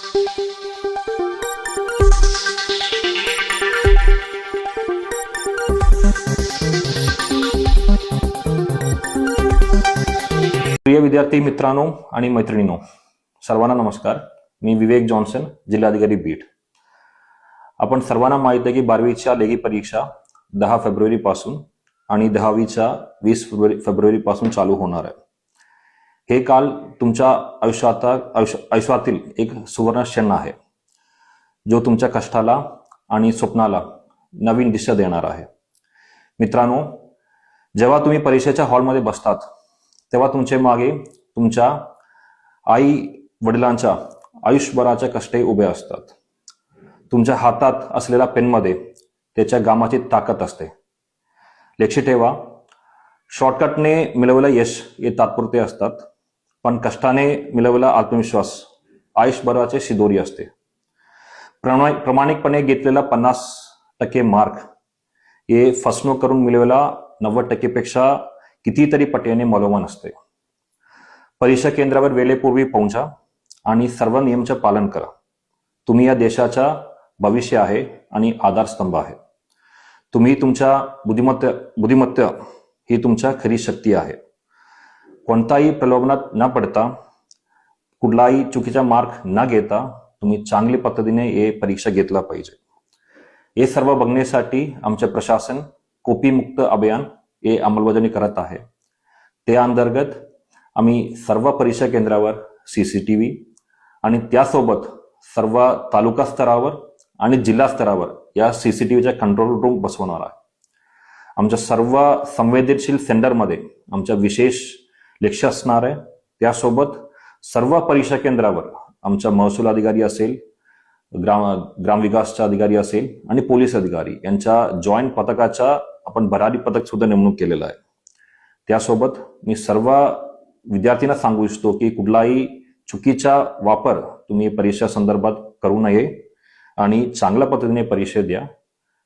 प्रिय विद्यार्थी मित्रांनो आणि मैत्रिणींनो, सर्वांना नमस्कार. मी विवेक जॉन्सन, जिल्हाधिकारी बीड. आपण सर्वांना माहित आहे की 12वीच्या लेखी परीक्षा 10 फेब्रुवारी पासून आणि 10वीच्या 20 फेब्रुवारी पासून चालू होणार आहे. हे काल तुमच्या आयुष्यातील एक सुवर्ण क्षण आहे, जो तुमच्या कष्टाला आणि स्वप्नाला नवीन दिशा देणार आहे. मित्रांनो, जेव्हा तुम्ही परीक्षेच्या हॉलमध्ये बसतात तेव्हा तुमच्या मागे तुमच्या आई वडिलांच्या आयुष्यभराच्या कष्टे उभे असतात. तुमच्या हातात असलेल्या पेनमध्ये त्याच्या कामाची ताकद असते. लक्षात ठेवा, शॉर्टकटने मिळवलेलं यश हे तात्पुरते असतात, पण कष्टाने मिळवलेला आत्मविश्वास आयुष्यभराचे शिदोरी असते. प्रामाणिकपणे घेतलेला 50% मार्क हे फसवणूक करून मिळवलेला 90% पेक्षा कितीतरी पटीने मौल्यवान असते. परीक्षा केंद्रावर वेळेपूर्वी पोहोचा आणि सर्व नियमांचे पालन करा. तुम्ही या देशाचा भविष्य आहे आणि आधारस्तंभ आहे. तुम्ही तुमच्या बुद्धिमत्ता ही तुमच्या खरी शक्ती आहे. कोणताही प्रलोभनात न पडता, कुठलाही चुकीचा मार्क न घेता तुम्ही चांगल्या पद्धतीने हे परीक्षा घेतला पाहिजे. हे सर्व बघण्यासाठी आमचे प्रशासन कॉपी मुक्त अभियान हे अंमलबजावणी करत आहे. त्या अंतर्गत आम्ही सर्व परीक्षा केंद्रावर CCTV आणि त्यासोबत सर्व तालुका स्तरावर आणि जिल्हा स्तरावर या CCTVच्या कंट्रोल रूम बसवणार आहे. आमच्या सर्व संवेदनशील सेंटरमध्ये आमच्या विशेष लक्ष असणार आहे. त्यासोबत सर्व परीक्षा केंद्रावर आमचा महसूल अधिकारी असेल, ग्रामविकासचा अधिकारी असेल आणि पोलीस अधिकारी यांच्या जॉईंट पथकाचा आपण भरारी पथक सुद्धा नेमणूक केलेला आहे. त्यासोबत मी सर्व विद्यार्थ्यांना सांगू इच्छितो की कुठलाही चुकीचा वापर तुम्ही परीक्षा संदर्भात करू नये आणि चांगल्या पद्धतीने परीक्षा द्या.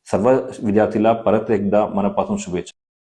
सर्व विद्यार्थीला परत एकदा मनापासून शुभेच्छा.